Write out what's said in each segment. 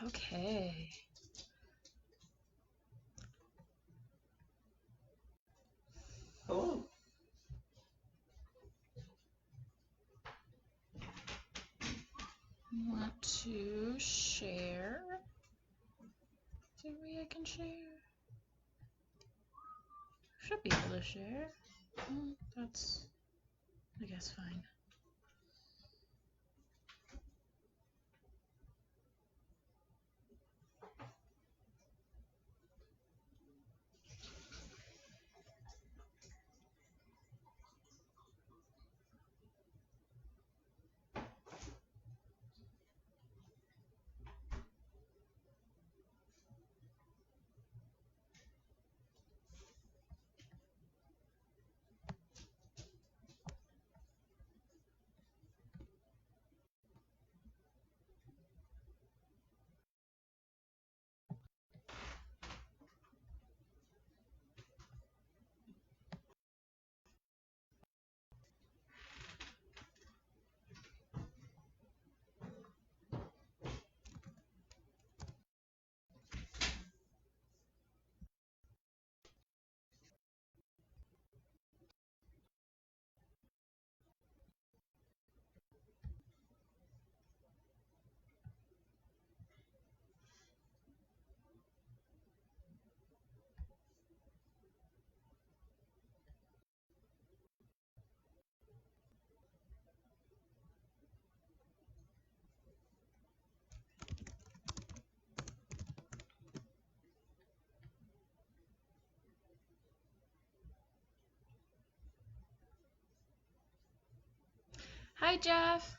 Okay. Hello. Want to share? Is there a way I can share? Should be able to share. That's, I guess, fine. Hi, Jeff.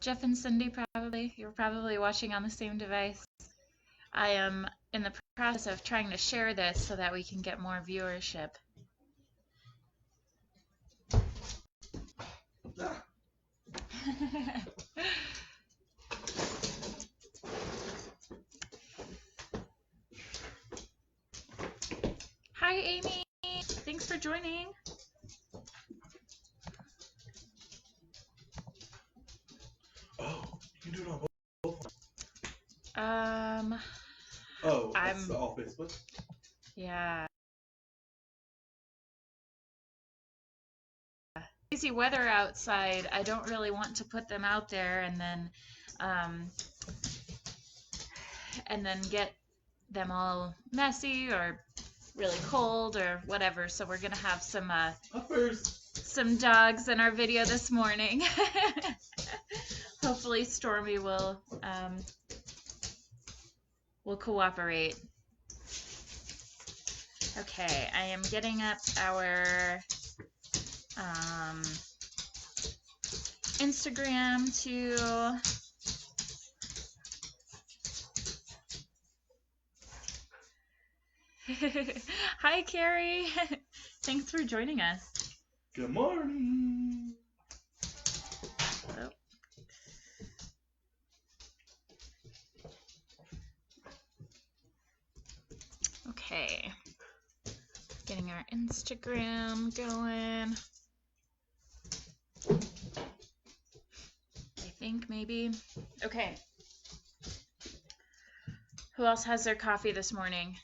Jeff and Cindy, probably. You're probably watching on the same device. I am in the process of trying to share this so that we can get more viewership. Ah. Hi, Amy. Thanks for joining. Oh, you can do it on both. Oh, that's all Facebook? Yeah. Crazy weather outside. I don't really want to put them out there and then get them all messy or really cold or whatever. So we're gonna have some dogs in our video this morning. Hopefully Stormy will cooperate. Okay, I am getting up our Instagram to Hi, Carrie. Thanks for joining us. Good morning. Oh. Okay. Getting our Instagram going. I think maybe. Okay. Who else has their coffee this morning?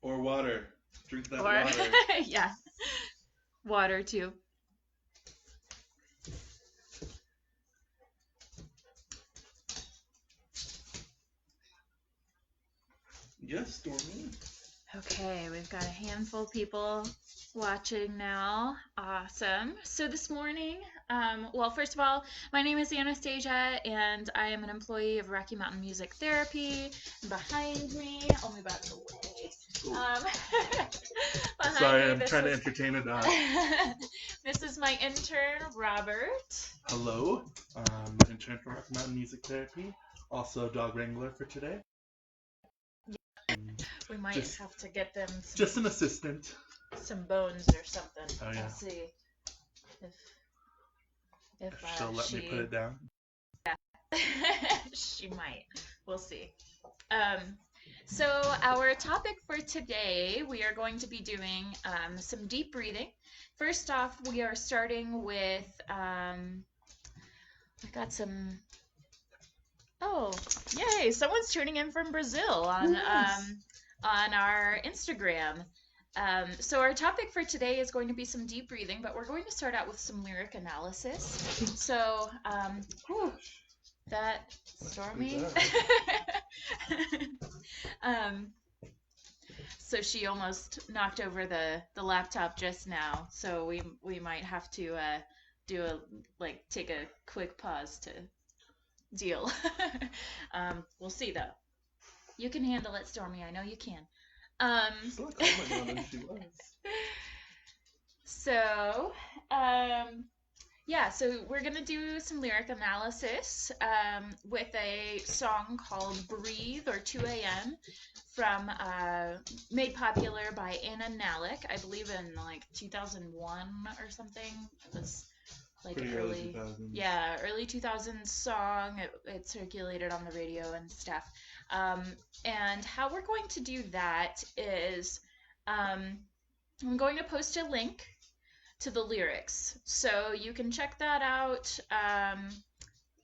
Or water. Drink that water. Yeah. Water too. Yes, Stormy. Okay, we've got a handful of people watching now. Awesome. So this morning, well, first of all, my name is Anastasia, and I am an employee of Rocky Mountain Music Therapy. Behind me, I'll move out of the way. Sorry, I'm trying to entertain a dog. This is my intern, Robert. Hello, intern for Rocky Mountain Music Therapy. Also dog wrangler for today. We might have to get them just an assistant. Some bones or something. Oh yeah. Let's see if she'll let me put it down. Yeah. She might. We'll see. So our topic for today, we are going to be doing some deep breathing. First off, we are starting with I got some. Oh, yay! Someone's tuning in from Brazil Yes. on our Instagram. So our topic for today is going to be some deep breathing, but we're going to start out with some lyric analysis. So, whew, that stormy. um, so she almost knocked over the laptop just now. So we might have to do a take a quick pause to deal. We'll see though. You can handle it, Stormy. I know you can. She's like calmer now than she was. So, yeah, so we're gonna do some lyric analysis with a song called "Breathe" or "2 a.m." from made popular by Anna Nalick, I believe in like 2001 or something. It was like Pretty early 2000s. Yeah, early 2000s song. It circulated on the radio and stuff. And how we're going to do that is I'm going to post a link to the lyrics, so you can check that out.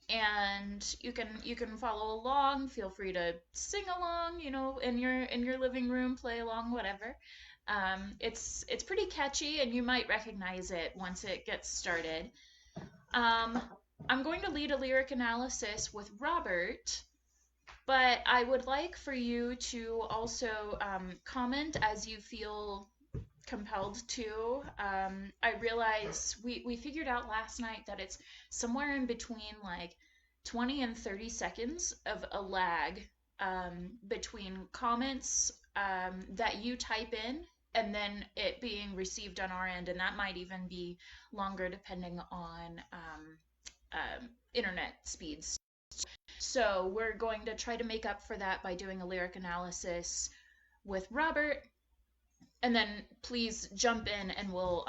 And you can follow along. Feel free to sing along, in your living room, play along, whatever. It's pretty catchy, and you might recognize it once it gets started. I'm going to lead a lyric analysis with Robert, but I would like for you to also comment as you feel compelled to. I realize we figured out last night that it's somewhere in between like 20 and 30 seconds of a lag between comments that you type in and then it being received on our end, and that might even be longer depending on internet speeds. So we're going to try to make up for that by doing a lyric analysis with Robert, and then please jump in and we'll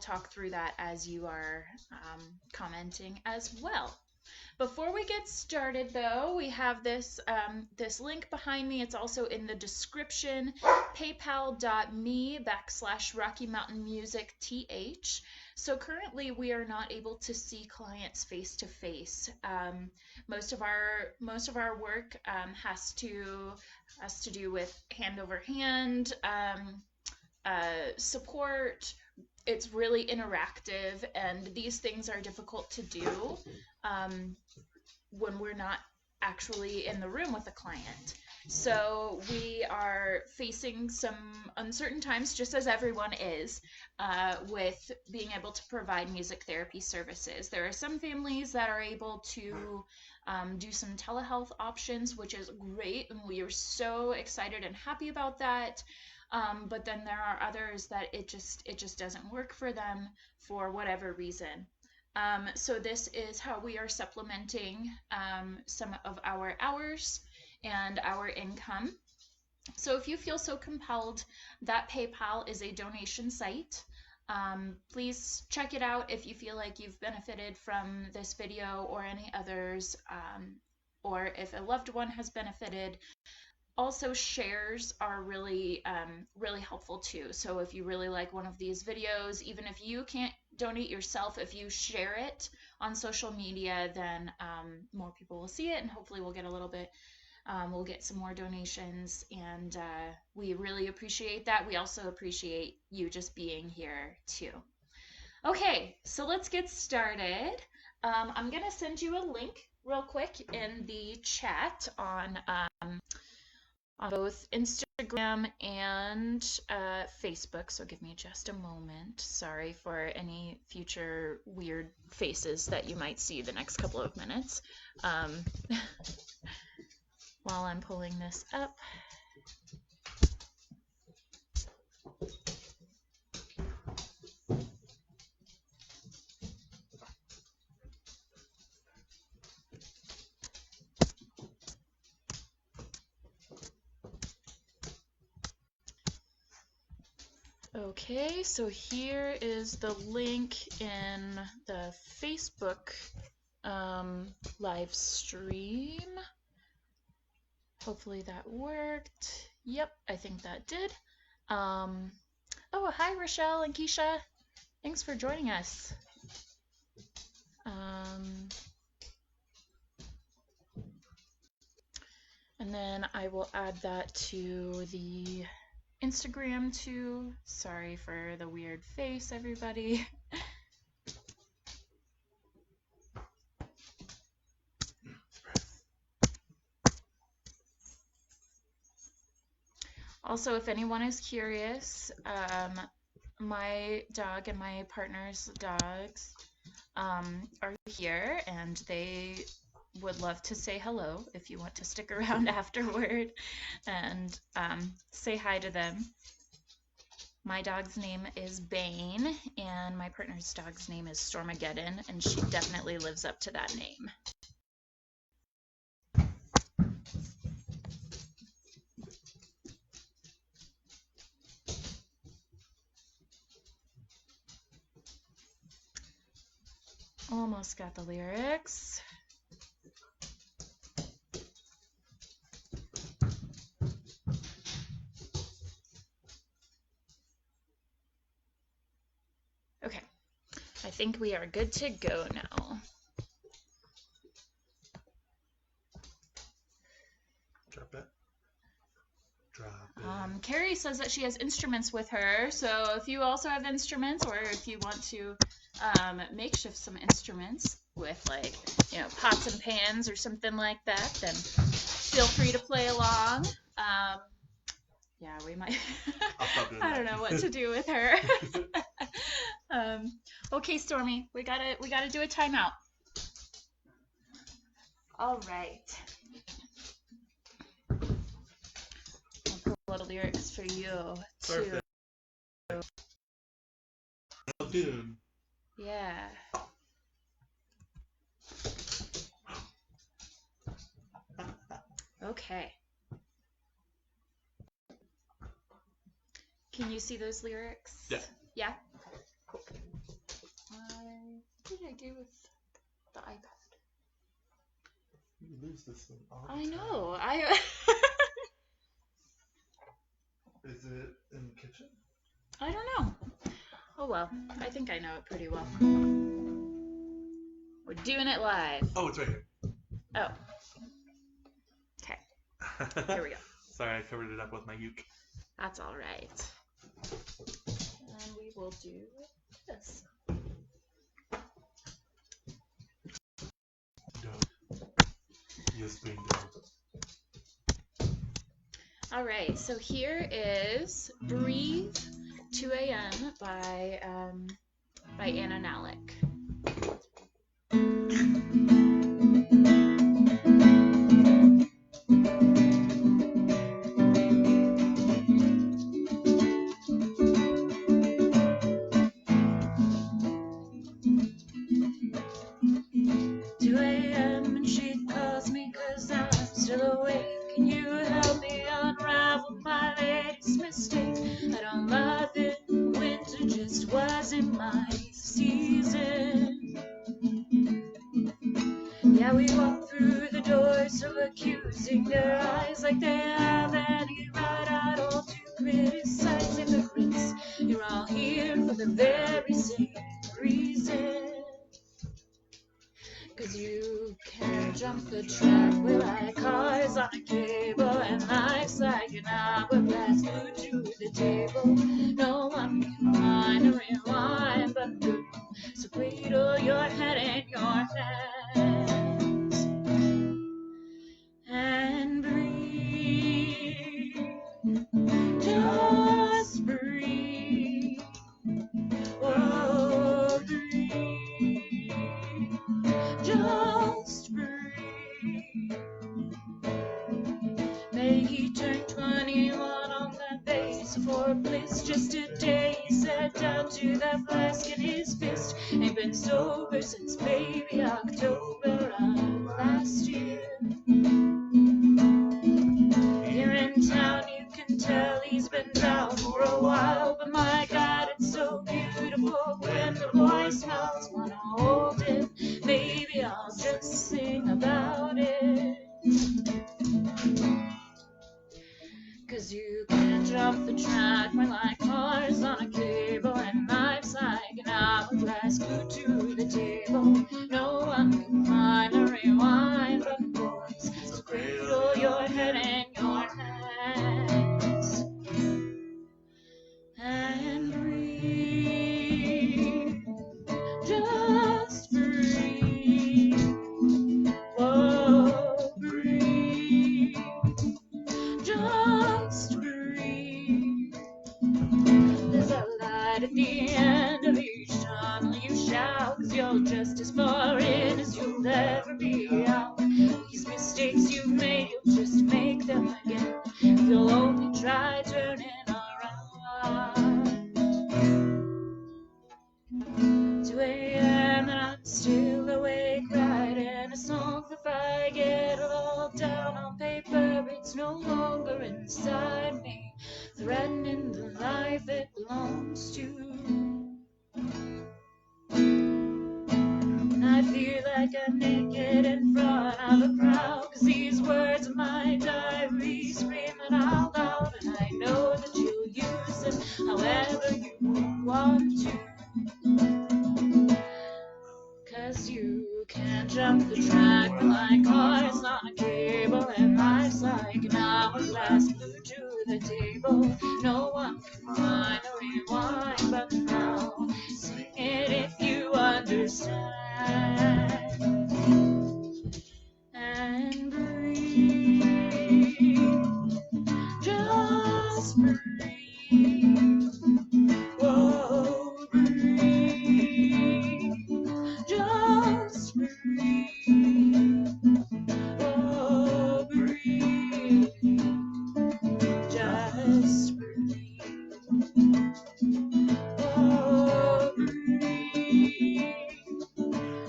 talk through that as you are commenting as well. Before we get started, though, we have this link behind me. It's also in the description, paypal.me/Rocky Mountain Music TH. So currently we are not able to see clients face to face. Most of our work has to do with hand over hand support. It's really interactive, and these things are difficult to do when we're not actually in the room with a client. So we are facing some uncertain times, just as everyone is, with being able to provide music therapy services. There are some families that are able to do some telehealth options, which is great, and we are so excited and happy about that. But then there are others that it just doesn't work for them for whatever reason. So this is how we are supplementing some of our hours and our income. So if you feel so compelled, that PayPal is a donation site. Please check it out if you feel like you've benefited from this video or any others, or if a loved one has benefited. Also, shares are really really helpful too. So if you really like one of these videos, even if you can't donate yourself, if you share it on social media, then more people will see it, and hopefully we'll get a little bit we'll get some more donations, and we really appreciate that. We also appreciate you just being here too. Okay, so let's get started. I'm gonna send you a link real quick in the chat on both Instagram and Facebook. So give me just a moment. Sorry for any future weird faces that you might see the next couple of minutes while I'm pulling this up. Okay, so here is the link in the Facebook live stream. Hopefully that worked. Yep, I think that did. Oh, hi Rochelle and Keisha. Thanks for joining us. And then I will add that to the Instagram too. Sorry for the weird face, everybody. Also, if anyone is curious, my dog and my partner's dogs are here, and they would love to say hello if you want to stick around afterward and say hi to them. My dog's name is Bane, and my partner's dog's name is Stormageddon, and she definitely lives up to that name. Almost got the lyrics. Okay, I think we are good to go now. Drop it. Drop it. Carrie says that she has instruments with her, so if you also have instruments, or if you want to makeshift some instruments with, like, you know, pots and pans or something like that, then feel free to play along. Yeah, we might. I don't know what to do with her. Okay, Stormy, we gotta do a timeout. All right. I'll pull a little lyrics for you too. Dude. Yeah. Okay. Can you see those lyrics? Yeah. Yeah? Okay, cool. What did I do with the iPad? You lose this thing all the I time. know. Is it in the kitchen? I don't know. Oh well, I think I know it pretty well. We're doing it live. Oh, it's right here. Oh. Okay. Here we go. Sorry, I covered it up with my uke. That's all right. And we will do this. Dope. Yes, being dope. All right, so here is "Breathe," 2 a.m. by Anna Nalick. 2 a.m. and she calls me 'cause I'm still awake. Can you help me unravel my latest mistake? I don't love it. Winter just wasn't my season. Yeah, we walk through the doors, so accusing their eyes like they have any right at all to criticize immigrants. You're all here for the very same reason. 'Cause you can't jump the track. We're like cars on a cable, and life's like an hourglass glued to the table. No one can find a rewind but you. So cradle your head in your hands and breathe. Just breathe. Oh, breathe. Just breathe. May he turn 21 on that base for bliss. Just today he sat down to that flask in his fist. Ain't been sober since maybe October of last year. Here in town you can tell he's been down for a while, but my God, it's so beautiful when the boy smiles. Wanna hold him, maybe I'll just sing about it. 'Cause you can't jump the track. We're like cars on a cable, and life's like an hourglass glued to the table. No one can find a rewind but boys. So cradle your head 'cause you're just as far in as you'll ever be out. These mistakes you've made, you'll just make them again if you'll only try turning around. 2 a.m. and I'm still awake, writing a song. If I get it all down on paper, it's no longer inside me, threatening the life it belongs to. And I feel like I'm naked in front of a crowd, 'cause these words of my diary screaming out loud, and I know that you'll use them however you want to. 'Cause you can't jump the track when my car's on a cable, and life's like an hourglass glued to the table. No one can find a rewind button now. Sing it if you understand. And breathe, just breathe. Whoa, breathe, just breathe. Oh, breathe, just breathe. Oh, breathe,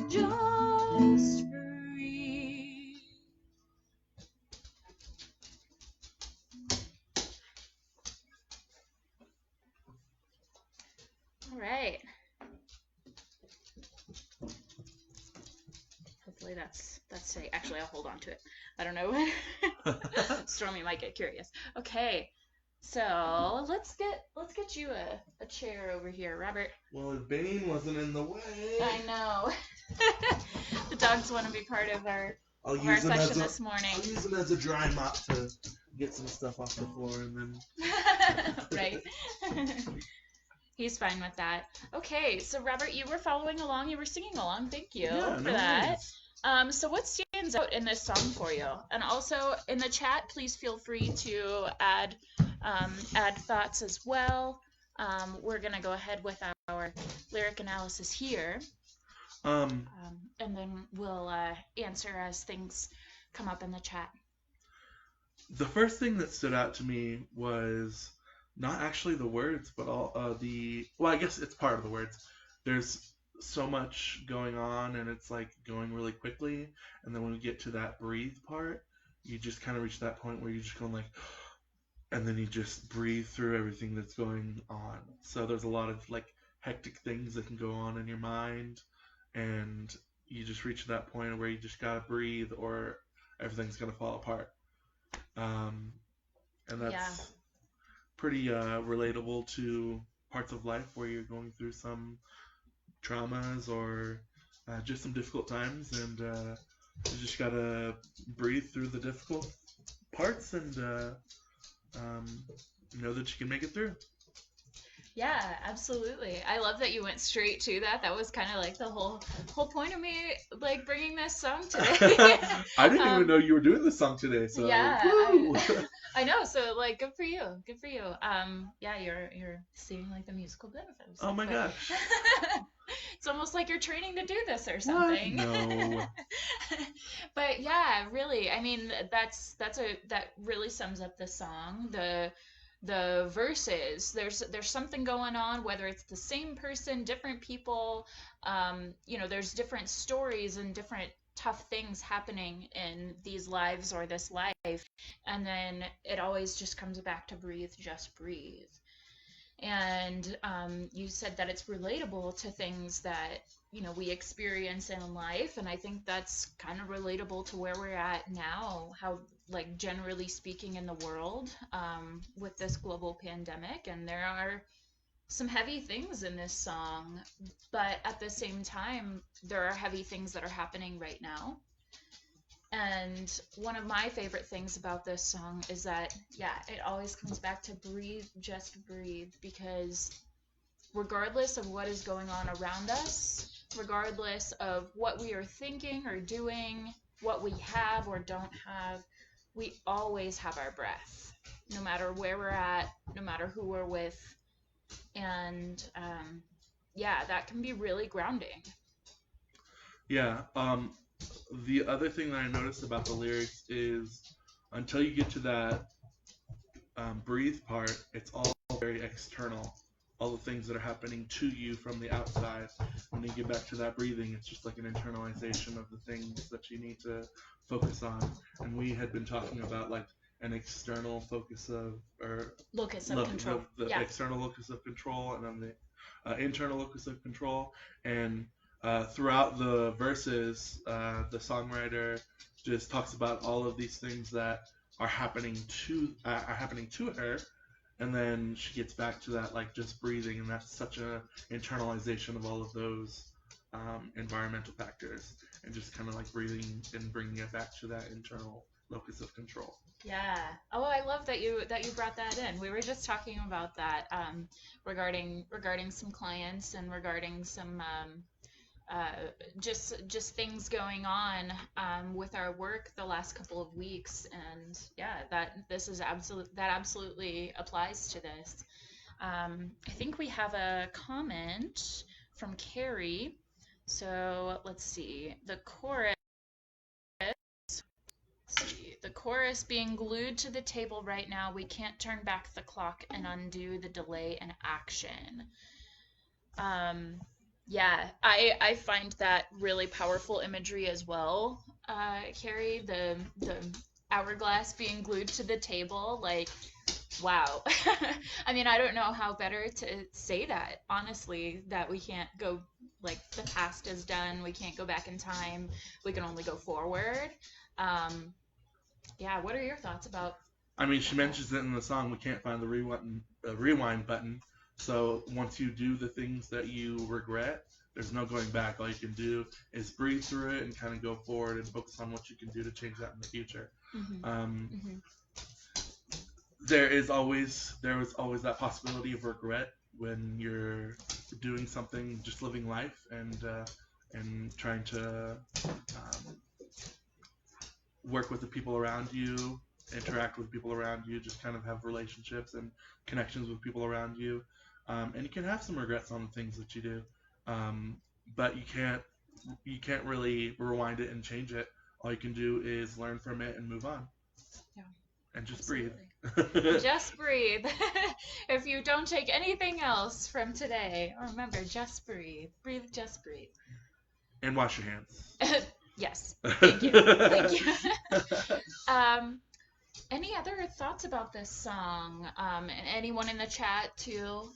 just breathe. All right. Hopefully that's safe. Actually, I'll hold on to it. I don't know. Stormy might get curious. Okay. So let's get you a chair over here, Robert. Well, if Bane wasn't in the way. I know. The dogs want to be part of our session this morning. I'll use him as a dry mop to get some stuff off the floor and then. Right. He's fine with that. Okay, so Robert, you were following along. You were singing along. Thank you for that. So what stands out in this song for you? And also in the chat, please feel free to add thoughts as well. We're gonna go ahead with our lyric analysis here, and then we'll answer as things come up in the chat. The first thing that stood out to me was not actually the words, but all well, I guess it's part of the words. There's so much going on, and it's like going really quickly, and then when we get to that breathe part, you just kind of reach that point where you're just going like, and then you just breathe through everything that's going on. So there's a lot of like hectic things that can go on in your mind, and you just reach that point where you just gotta breathe or everything's gonna fall apart. And that's pretty relatable to parts of life where you're going through some traumas or just some difficult times, and you just gotta breathe through the difficult parts and know that you can make it through. Yeah, absolutely. I love that you went straight to that. That was kind of like the whole point of me like bringing this song today. I didn't even know you were doing this song today. So yeah, I know. So like, good for you. Good for you. Yeah, you're seeing like the musical benefits. Oh my gosh. It's almost like you're training to do this or something. What? No. But yeah, really. I mean, that really sums up the song. The verses, there's something going on, whether it's the same person, different people, there's different stories and different tough things happening in these lives or this life, and then it always just comes back to breathe, just breathe. And you said that it's relatable to things that we experience in life, and I think that's kind of relatable to where we're at now, how like generally speaking in the world with this global pandemic. And there are some heavy things in this song, but at the same time there are heavy things that are happening right now. And one of my favorite things about this song is that, it always comes back to breathe, just breathe, because regardless of what is going on around us, regardless of what we are thinking or doing, what we have or don't have, we always have our breath, no matter where we're at, no matter who we're with. And that can be really grounding. Yeah. The other thing that I noticed about the lyrics is until you get to that breathe part, it's all very external. All the things that are happening to you from the outside. When you get back to that breathing, it's just like an internalization of the things that you need to focus on. And we had been talking about like an external focus of, or Locus of look, control. the Yeah. external locus of control, and then the internal locus of control. And throughout the verses, the songwriter just talks about all of these things that are happening to her, and then she gets back to that like just breathing, and that's such a internalization of all of those environmental factors, and just kind of like breathing and bringing it back to that internal locus of control. Yeah. Oh, I love that you brought that in. We were just talking about that regarding some clients and regarding some uh, just things going on with our work the last couple of weeks, and yeah, that absolutely applies to this. I think we have a comment from Carrie. So let's see. The chorus being glued to the table right now. We can't turn back the clock and undo the delay in action. Um, yeah, I find that really powerful imagery as well. Carrie, the hourglass being glued to the table, like wow. I mean, I don't know how better to say that, honestly, that we can't go, like, the past is done, we can't go back in time, we can only go forward. Um, yeah, what are your thoughts I mean, she about that? mentions it in the song. We can't find the rewind button. So once you do the things that you regret, there's no going back. All you can do is breathe through it and kind of go forward and focus on what you can do to change that in the future. Mm-hmm. Um, Mm-hmm. there was always that possibility of regret when you're doing something, just living life, and trying to work with the people around you, interact with people around you, just kind of have relationships and connections with people around you. And you can have some regrets on the things that you do, um, but you can't really rewind it and change it. All you can do is learn from it and move on, Yeah, and just breathe. absolutely. Just breathe. If you don't take anything else from today, remember, just breathe. Breathe, just breathe. And wash your hands. Yes, thank you. Thank you. um, any other thoughts about this song? And anyone in the chat too?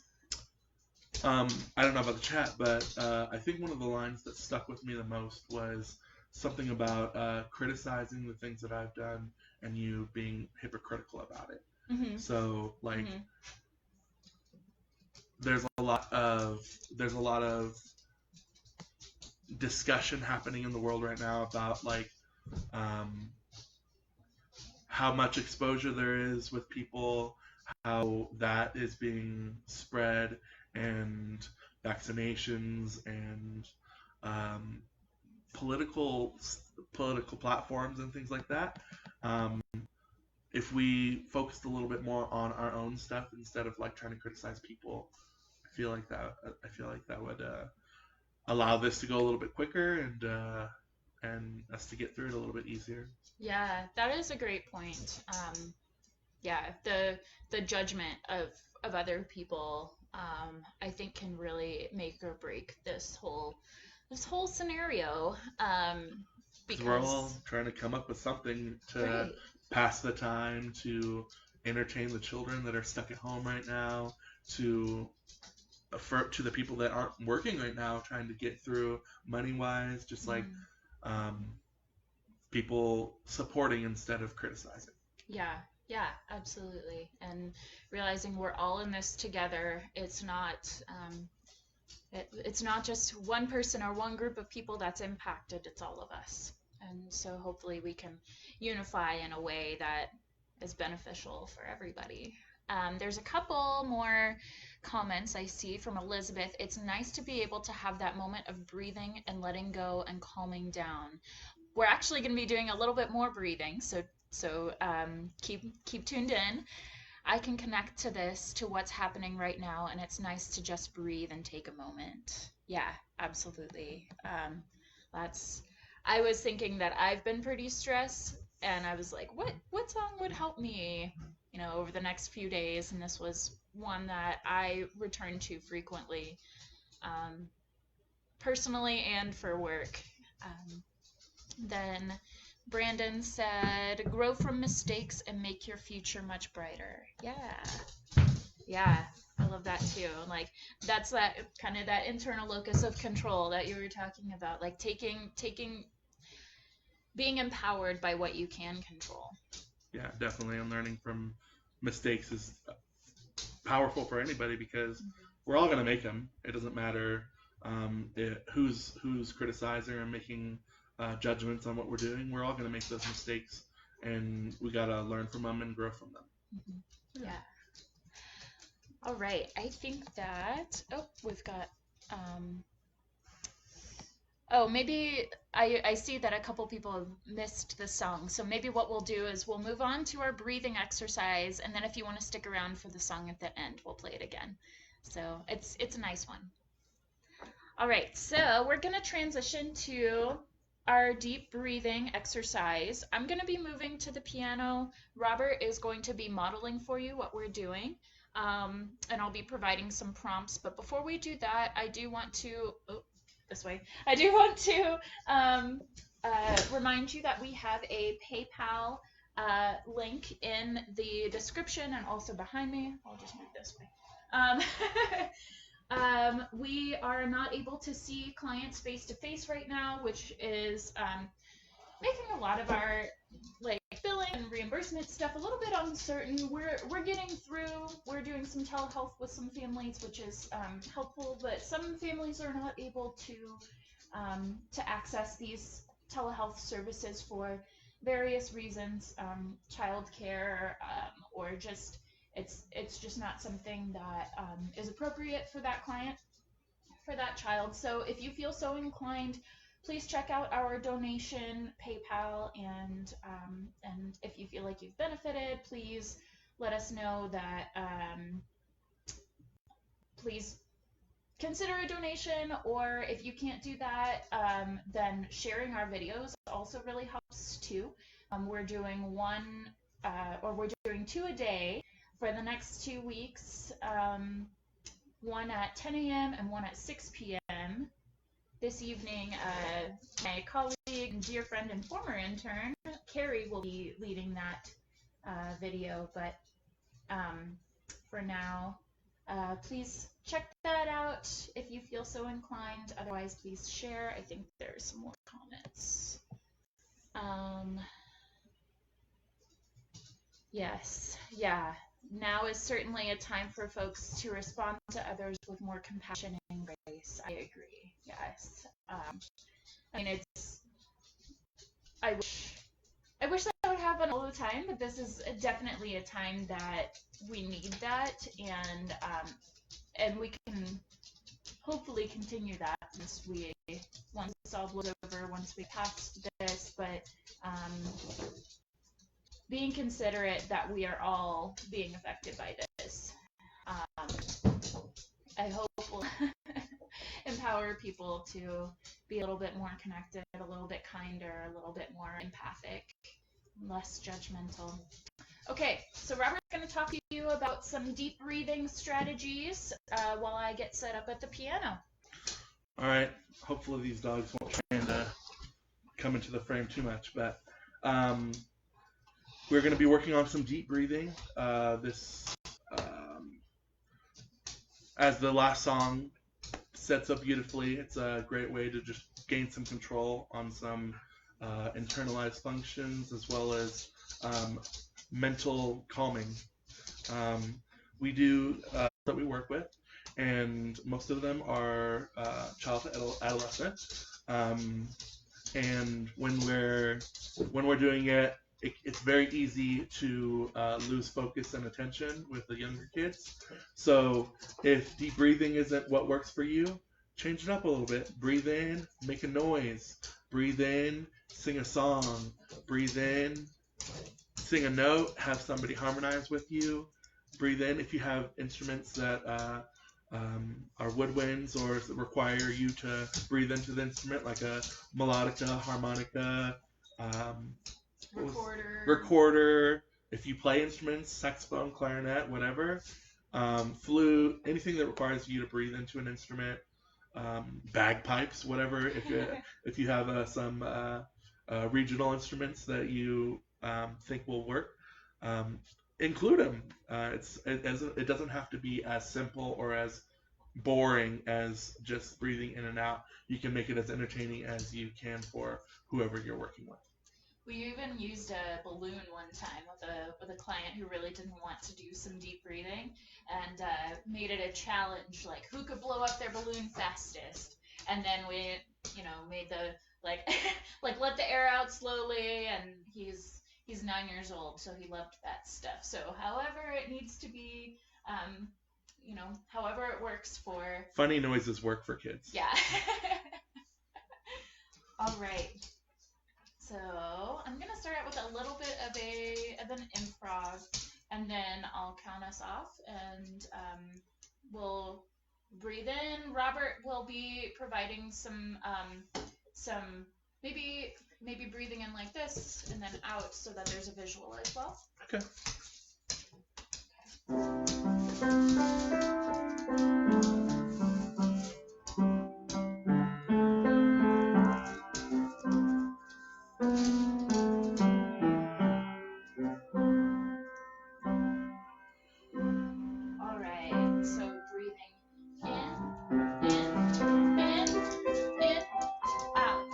I don't know about the chat, but I think one of the lines that stuck with me the most was something about criticizing the things that I've done and you being hypocritical about it. Mm-hmm. So like, Mm-hmm. there's a lot of discussion happening in the world right now about like um, how much exposure there is with people, how that is being spread, and vaccinations and um, political political platforms and things like that. Um, if we focused a little bit more on our own stuff instead of like trying to criticize people, I feel like that would allow this to go a little bit quicker and us to get through it a little bit easier. Yeah, that is a great point. Yeah, the judgment of other people, I think can really make or break this whole scenario. Because we're all Because trying to come up with something to right, pass the time, to entertain the children that are stuck at home right now, to to the people that aren't working right now, trying to get through money wise, just like mm, um, people supporting instead of criticizing. yeah, yeah, absolutely. And realizing we're all in this together. It's not just one person or one group of people that's impacted, it's all of us. And so hopefully we can unify in a way that is beneficial for everybody. There's a couple more comments I see from Elizabeth. It's nice to be able to have that moment of breathing and letting go and calming down. We're actually going to be doing a little bit more breathing, so keep tuned in. I can connect to this, to what's happening right now, and it's nice to just breathe and take a moment. Yeah, absolutely. That's I was thinking that I've been pretty stressed, and I was like, what song would help me, over the next few days? And this was one that I return to frequently, um, personally and for work. Um, then Brandon said, "Grow from mistakes and make your future much brighter." Yeah, I love that too. Like that's that kind of that internal locus of control that you were talking about, like taking being empowered by what you can control. Yeah, definitely. And learning from mistakes is powerful for anybody because we're all gonna make them. It doesn't matter who's criticizing or making judgments on what we're doing. We're all gonna make those mistakes, and we gotta learn from them and grow from them. Yeah. All right. I think that. Oh, we've got. Oh, maybe I see that a couple people have missed the song. So maybe what we'll do is we'll move on to our breathing exercise, and then if you want to stick around for the song at the end, we'll play it again. So it's a nice one. All right, so we're gonna transition to our deep breathing exercise. I'm gonna be moving to the piano. Robert is going to be modeling for you what we're doing, and I'll be providing some prompts. But before we do that, I do want to, oh, this way, I do want to remind you that we have a PayPal link in the description and also behind me. I'll just move this way. We are not able to see clients face to face right now, which is making a lot of our like billing and reimbursement stuff a little bit uncertain. We're getting through. We're doing some telehealth with some families, which is helpful, but some families are not able to access these telehealth services for various reasons, childcare, or just it's just not something that is appropriate for that client, for that child. So if you feel so inclined, please check out our donation PayPal, and if you feel like you've benefited, please let us know that. Please consider a donation, or if you can't do that, then sharing our videos also really helps too. We're doing we're doing two a day for the next 2 weeks, one at 10 a.m. and one at 6 p.m. This evening, my colleague and dear friend and former intern, Carrie, will be leading that video, but for now, please check that out if you feel so inclined. Otherwise, please share. I think there's some more comments. Yes, yeah. Now is certainly a time for folks to respond to others with more compassion and grace. I agree. Yes. I mean, I wish that would happen all the time, but this is definitely a time that we need that, and we can hopefully continue that once this all blows over, once we pass this. But being considerate that we are all being affected by this. I hope will empower people to be a little bit more connected, a little bit kinder, a little bit more empathic, less judgmental. Okay, so Robert's going to talk to you about some deep breathing strategies while I get set up at the piano. All right. Hopefully these dogs won't try and come into the frame too much, but we're going to be working on some deep breathing. As the last song sets up beautifully, it's a great way to just gain some control on some internalized functions as well as mental calming. We do that we work with, and most of them are child to adolescent. And when we're doing it, it's very easy to lose focus and attention with the younger kids. So if deep breathing isn't what works for you, change it up a little bit. Breathe in, make a noise. Breathe in, sing a song. Breathe in, sing a note, have somebody harmonize with you. Breathe in if you have instruments that are woodwinds or require you to breathe into the instrument, like a melodica, harmonica, um, Recorder. recorder. If you play instruments, saxophone, clarinet, whatever, flute, anything that requires you to breathe into an instrument, bagpipes, whatever. If you have some regional instruments that you think will work, um, include them. It doesn't have to be as simple or as boring as just breathing in and out. You can make it as entertaining as you can for whoever you're working with. We even used a balloon one time with a client who really didn't want to do some deep breathing, and made it a challenge, like who could blow up their balloon fastest. And then we, made the like like let the air out slowly. And he's 9 years old, so he loved that stuff. So however it needs to be, however it works for. Funny noises work for kids. Yeah. All right. So I'm gonna start out with a little bit of an improv, and then I'll count us off, and we'll breathe in. Robert will be providing some maybe breathing in like this and then out, so that there's a visual as well. Okay. All right. So breathing in, out,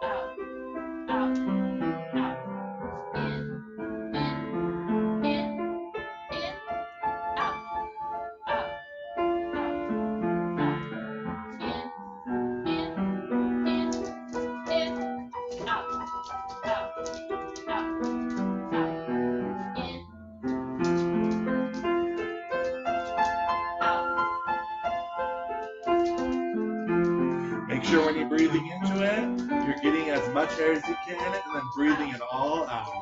out, out, out, in, out, out, out, out, in, out, out, out, out, in, out. Make sure when you're breathing into it, you're getting as much air as you can and then breathing it all out.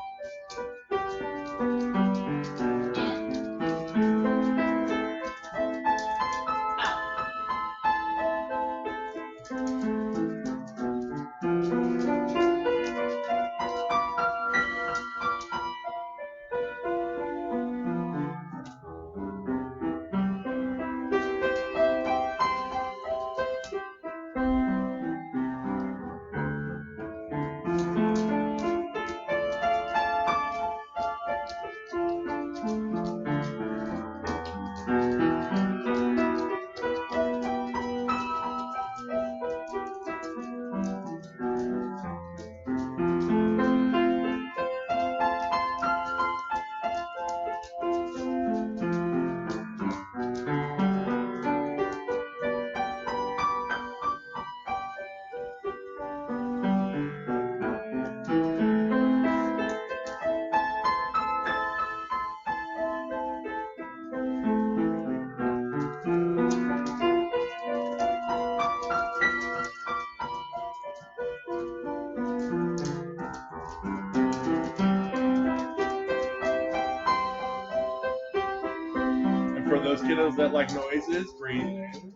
For those kiddos that like noises, breathe in.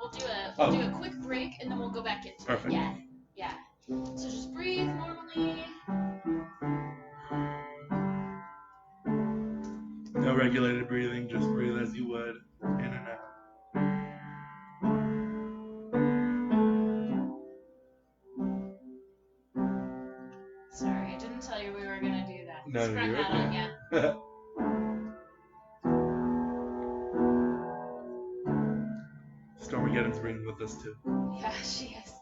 We'll do a quick break, and then we'll go back into Perfect. it. Yeah. So just breathe normally. No regulated breathing, just breathe as you would in and out. Sorry, I didn't tell you we were gonna do that. No, Sprung you're that on okay. you. Stormageddon's breathing with us too. Yeah, she is.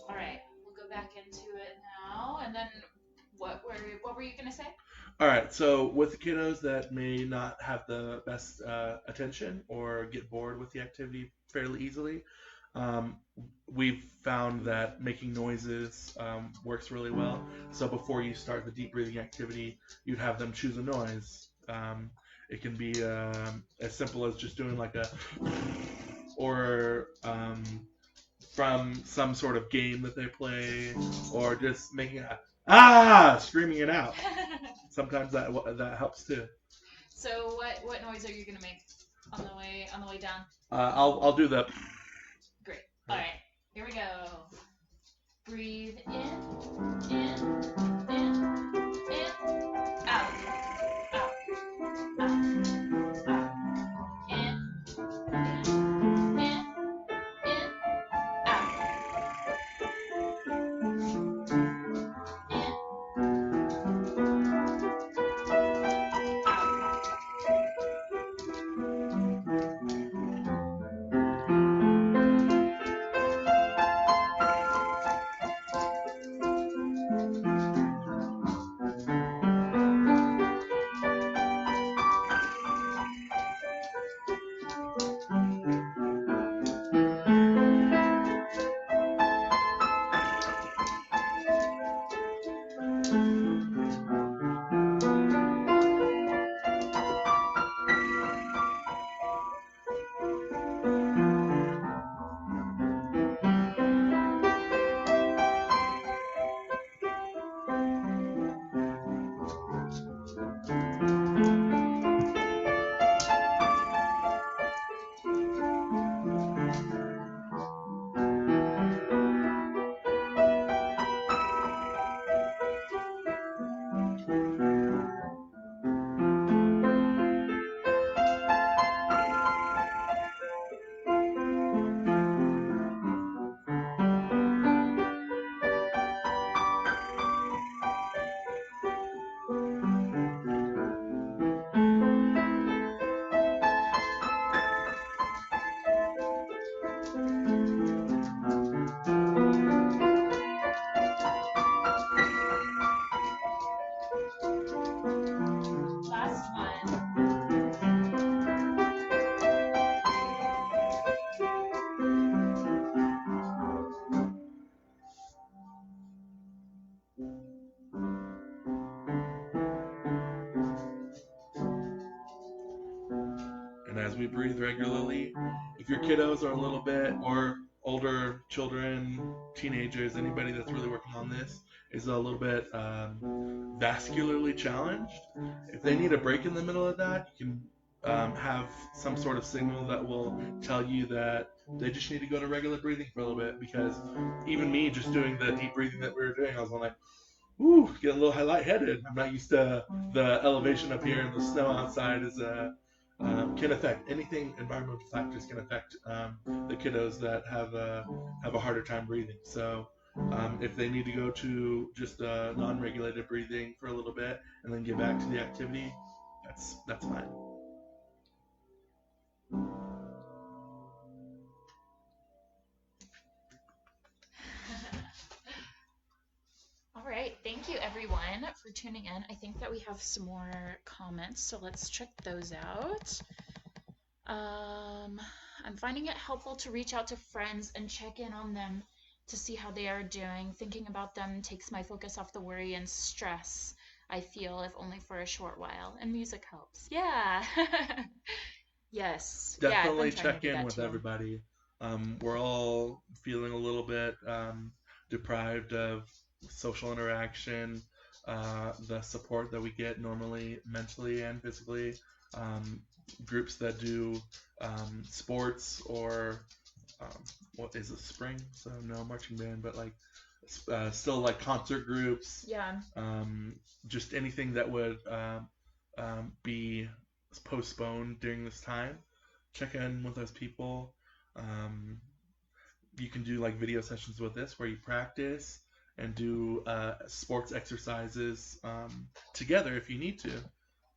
All right, we'll go back into it now, and then what were you gonna say? All right, so with the kiddos that may not have the best attention or get bored with the activity fairly easily, we've found that making noises works really well. So before you start the deep breathing activity, you'd have them choose a noise. It can be as simple as just doing like a, or from some sort of game that they play, or just making screaming it out. Sometimes that helps too. So what noise are you gonna make on the way down? I'll do the. Great. All right. Here we go. Breathe in, in, out, out, out, out. In, out, out. Last one. And as we breathe regularly, if your kiddos are a little bit, or older children, teenagers, anybody that's really working on this is a little bit vascularly challenged, if they need a break in the middle of that, you can have some sort of signal that will tell you that they just need to go to regular breathing for a little bit. Because even me just doing the deep breathing that we were doing, I was like, ooh, getting a little lightheaded. I'm not used to the elevation up here, and the snow outside is can affect anything. Environmental factors can affect the kiddos that have a harder time breathing. So if they need to go to just non-regulated breathing for a little bit and then get back to the activity, that's fine. All right, thank you everyone for tuning in. I think that we have some more comments, so let's check those out. I'm finding it helpful to reach out to friends and check in on them to see how they are doing. Thinking about them takes my focus off the worry and stress I feel, if only for a short while. And music helps. Yeah. Yes. Yeah, I've Definitely been trying to check do in that with too. everybody. We're all feeling a little bit deprived of social interaction, the support that we get normally mentally and physically. Um, Groups that do sports, or what is it, spring? So no marching band, but like still like concert groups. Yeah. Um, just anything that would be postponed during this time. Check in with those people. Um, you can do like video sessions with this where you practice and do sports exercises together if you need to.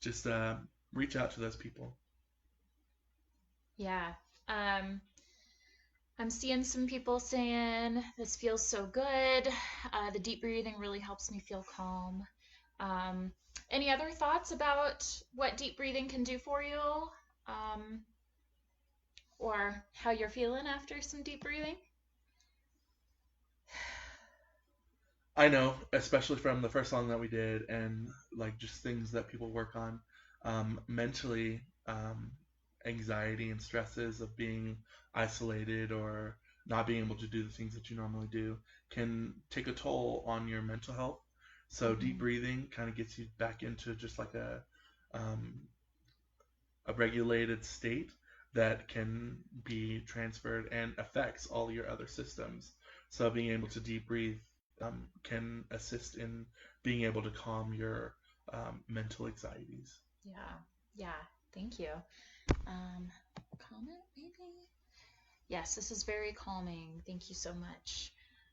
Just reach out to those people. Yeah. Um, I'm seeing some people saying this feels so good. The deep breathing really helps me feel calm. Um, any other thoughts about what deep breathing can do for you? Um, or how you're feeling after some deep breathing? I know, especially from the first song that we did, and like just things that people work on mentally, anxiety and stresses of being isolated, or not being able to do the things that you normally do can take a toll on your mental health. So deep Hmm. breathing kind of gets you back into just like um, a regulated state that can be transferred and affects all your other systems. So being able to deep breathe can assist in being able to calm your mental anxieties. Yeah. Yeah. Thank you. Um, Comment maybe? Yes, this is very calming. Thank you so much.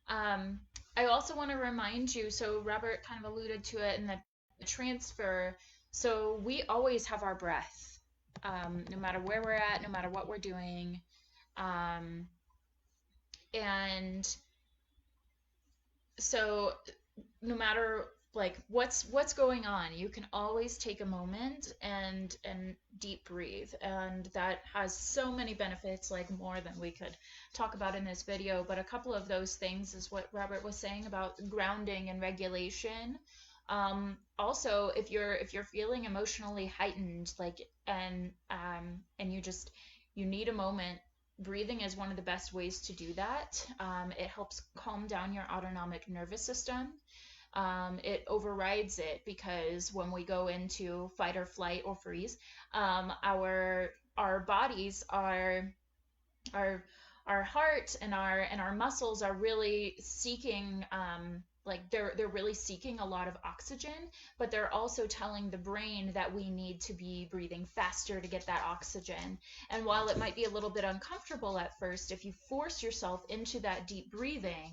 Um, I also want to remind you, so Robert kind of alluded to it in the transfer. So we always have our breath, no matter where we're at, no matter what we're doing. Um, and so no matter like what's going on, you can always take a moment and deep breathe, and that has so many benefits, like more than we could talk about in this video. But a couple of those things is what Robert was saying about grounding and regulation. Also, if you're feeling emotionally heightened, like and you need a moment, breathing is one of the best ways to do that. It helps calm down your autonomic nervous system. It overrides it because when we go into fight or flight or freeze, our bodies our our heart and our muscles are really seeking like they're really seeking a lot of oxygen, but they're also telling the brain that we need to be breathing faster to get that oxygen. And while it might be a little bit uncomfortable at first, if you force yourself into that deep breathing,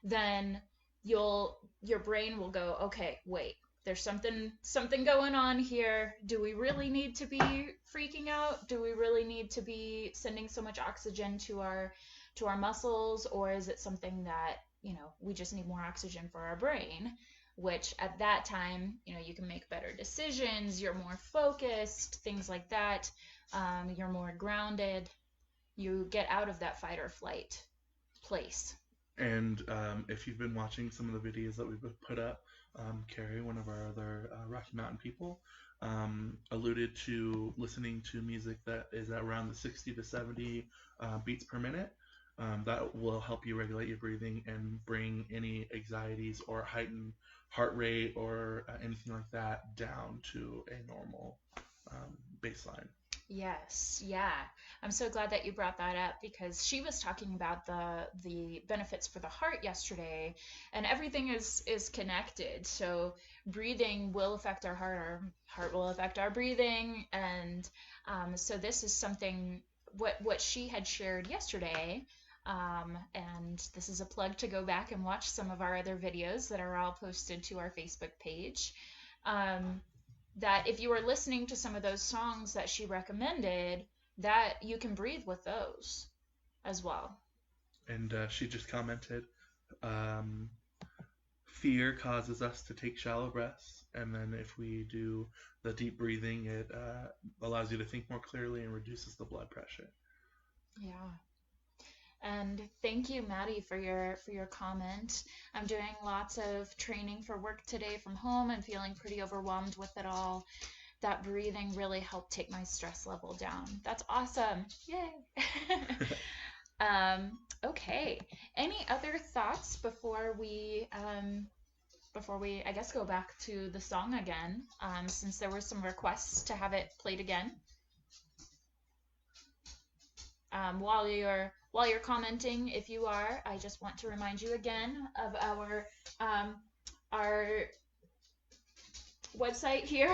then your brain will go, okay, wait, there's something going on here. Do we really need to be freaking out? Do we really need to be sending so much oxygen to our muscles, or is it something that, we just need more oxygen for our brain? Which at that time, you can make better decisions, you're more focused, things like that. You're more grounded. You get out of that fight or flight place. And if you've been watching some of the videos that we've put up, Carrie, one of our other Rocky Mountain people, alluded to listening to music that is at around the 60 to 70 beats per minute. That will help you regulate your breathing and bring any anxieties or heightened heart rate or anything like that down to a normal baseline. Yes, yeah. I'm so glad that you brought that up because she was talking about the benefits for the heart yesterday, and everything is connected. So breathing will affect our heart will affect our breathing, and so this is something what she had shared yesterday. And this is a plug to go back and watch some of our other videos that are all posted to our Facebook page. Um, that if you were listening to some of those songs that she recommended, that you can breathe with those as well. And she just commented, um, fear causes us to take shallow breaths, and then if we do the deep breathing, it allows you to think more clearly and reduces the blood pressure. Yeah. And thank you, Maddie, for your comment. I'm doing lots of training for work today from home and feeling pretty overwhelmed with it all. That breathing really helped take my stress level down. That's awesome. Yay. Okay. Any other thoughts before we, I guess, go back to the song again, since there were some requests to have it played again. While you're commenting, if you are, I just want to remind you again of our website here.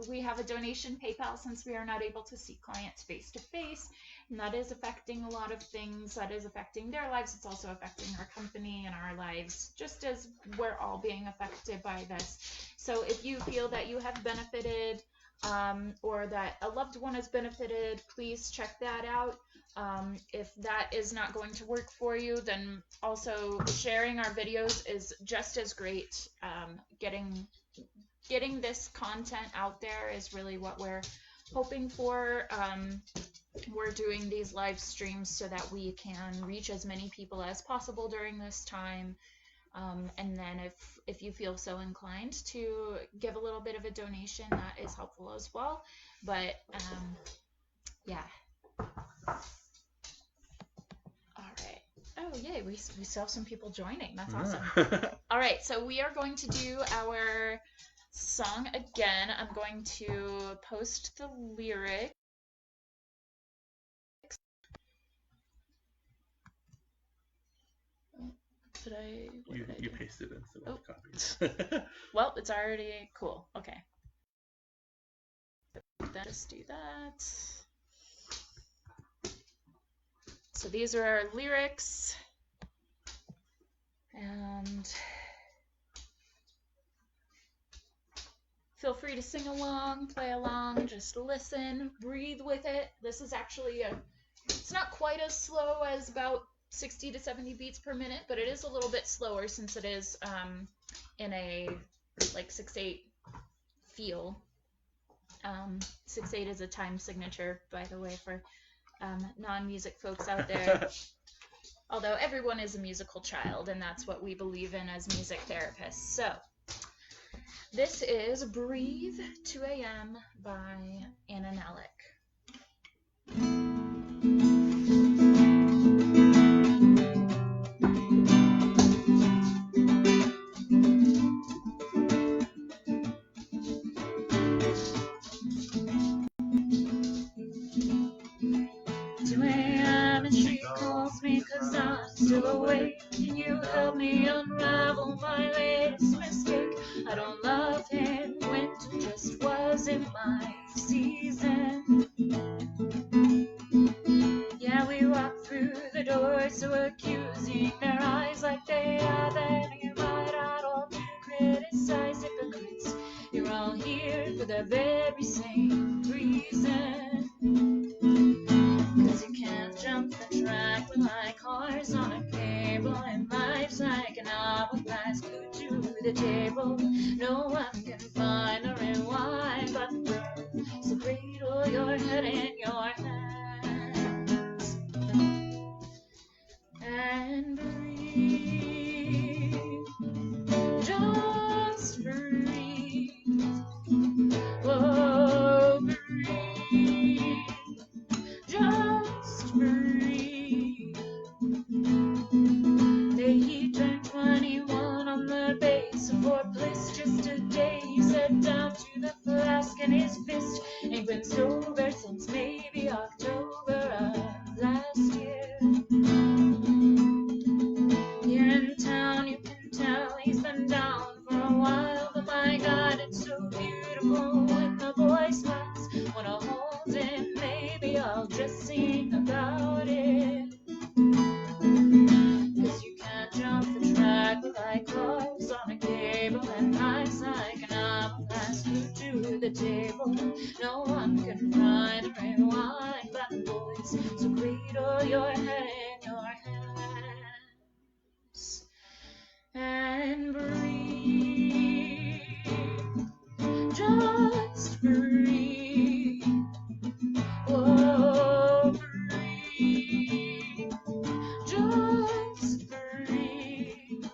We have a donation PayPal since we are not able to see clients face to face, and that is affecting a lot of things. That is affecting their lives. It's also affecting our company and our lives, just as we're all being affected by this. So if you feel that you have benefited, or that a loved one has benefited, please check that out. If that is not going to work for you, then also sharing our videos is just as great. Getting this content out there is really what we're hoping for. We're doing these live streams so that we can reach as many people as possible during this time. And then if you feel so inclined to give a little bit of a donation, that is helpful as well. But yeah. Oh, yay, we still have some people joining. That's awesome. Yeah. All right, so we are going to do our song again. I'm going to post the lyric. Did I? What did I You do? pasted instead Oh. of copies. Well, it's already cool. Okay. Then just do that. So these are our lyrics. And feel free to sing along, play along, just listen, breathe with it. This is actually it's not quite as slow as about 60 to 70 beats per minute, but it is a little bit slower since it is in a like 6/8 feel. 6/8 is a time signature, by the way, for non-music folks out there. Although everyone is a musical child, and that's what we believe in as music therapists. So, this is Breathe 2 a.m. by Anna Nalick. 2 a.m. and she calls me 'cause I'm still awake. Can you help me unravel my latest mistake? I don't love him, winter just wasn't my season. Yeah, we walked through the door so accusing, their eyes like they have any right at all to criticize hypocrites. You're all here for the very same reason. 'Cause you can't jump the track with my cars on a cable, and life's like an hourglass glued to the table. No one can find the rewind button, so cradle your head in your hands and breathe. Just breathe. Whoa, breathe. Just breathe. He turned 21 on the base for bliss just a day. He sat down to the flask in his fist. Ain't been sober since maybe October of last year. Here in town you can tell he's been down for a while, but my God, it's so beautiful when the boy smiles. Wanna hold him, maybe I'll just sing about it. 'Cause you can't jump the track like cars on a cable, and life's like an hourglass glued to the table. No one can find the rewind button, boys, so cradle your head in your hands and breathe. Just breathe. Whoa, breathe. Just breathe.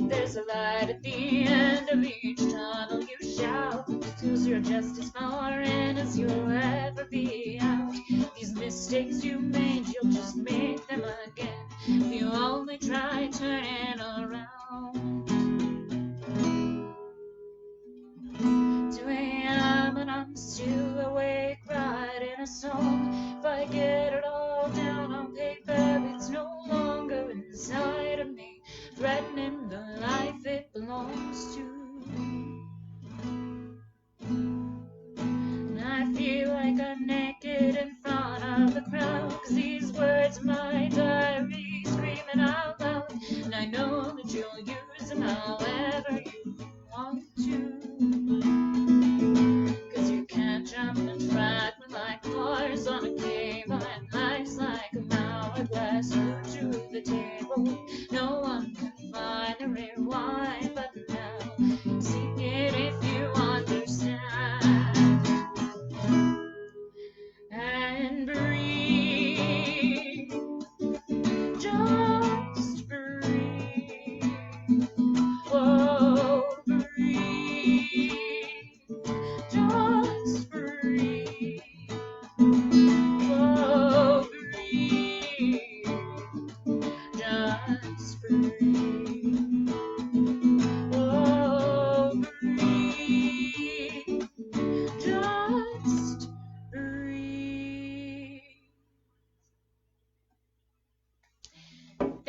There's a light at the end of each tunnel you shout, 'cause you're just as far in as you'll ever be out. These mistakes you made, you'll just make them again if you only try turning around. 2 a.m. and I'm still awake writing a song. If I get it all down on paper, it's no longer inside of me, threatening the life it belongs to. And I feel like I'm naked in front of the crowd, 'cause these words in my diary screaming out loud. And I know that you'll use them however you want to. 'Cause you can't jump the track with like cars on a cable, and life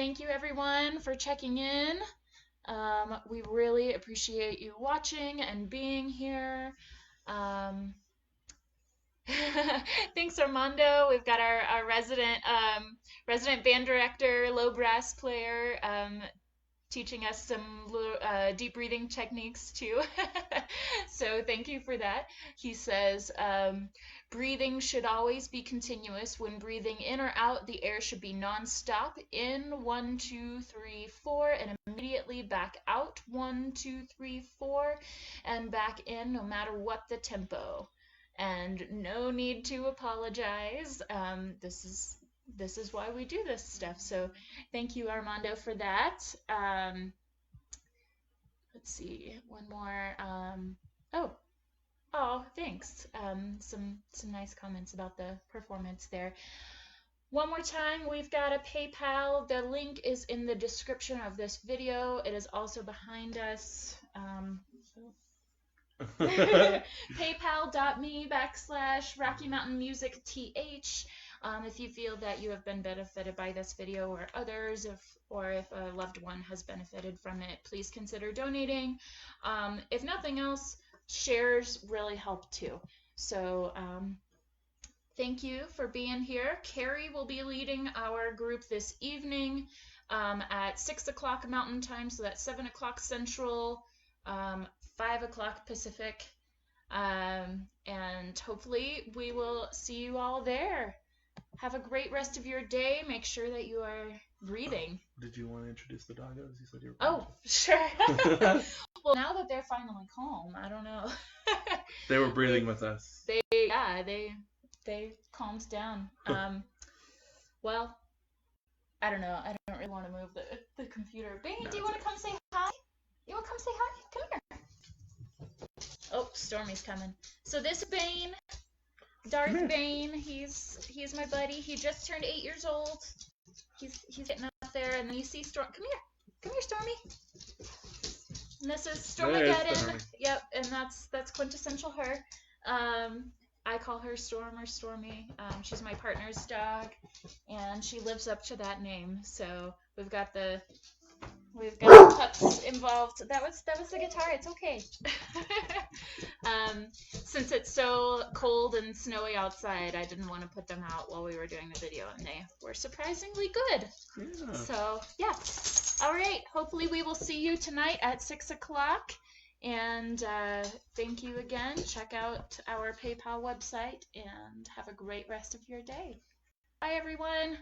thank you everyone for checking in. We really appreciate you watching and being here. Thanks, Armando. We've got our resident band director, low brass player, teaching us some deep breathing techniques too. So thank you for that. He says, breathing should always be continuous. When breathing in or out, the air should be non-stop. In 1, 2, 3, 4, and immediately back out 1, 2, 3, 4, and back in no matter what the tempo. And no need to apologize. This is why we do this stuff. So thank you, Armando, for that. Let's see, one more. Oh, thanks. Some nice comments about the performance there. One more time, we've got a PayPal. The link is in the description of this video. It is also behind us. PayPal.me/Rocky Mountain Music TH. If you feel that you have been benefited by this video or others, or if a loved one has benefited from it, please consider donating. If nothing else, shares really help too. So thank you for being here. Carrie will be leading our group this evening at 6 o'clock Mountain Time, so that's 7 o'clock Central, 5 o'clock Pacific, and hopefully we will see you all there. Have a great rest of your day. Make sure that you are breathing. Did you want to introduce the doggos? You said you were Oh, sure. Well, now that they're finally calm, I don't know. They were breathing with us. They calmed down. Well, I don't know. I don't really want to move the computer. Bane, do you want to come say hi? You want to come say hi? Come here. Oh, Stormy's coming. So this Bane, Darth Bane, he's my buddy. He just turned 8 years old. He's getting up there, and then you see Storm. Come here, Stormy. And this is Stormageddon. Yep, and that's quintessential her. I call her Storm or Stormy. She's my partner's dog, and she lives up to that name. So we've got the pups involved. That was the guitar. It's okay. Since it's so cold and snowy outside, I didn't want to put them out while we were doing the video, and they were surprisingly good. Yeah. So yeah. All right. Hopefully we will see you tonight at 6 o'clock. And thank you again. Check out our PayPal website and have a great rest of your day. Bye, everyone.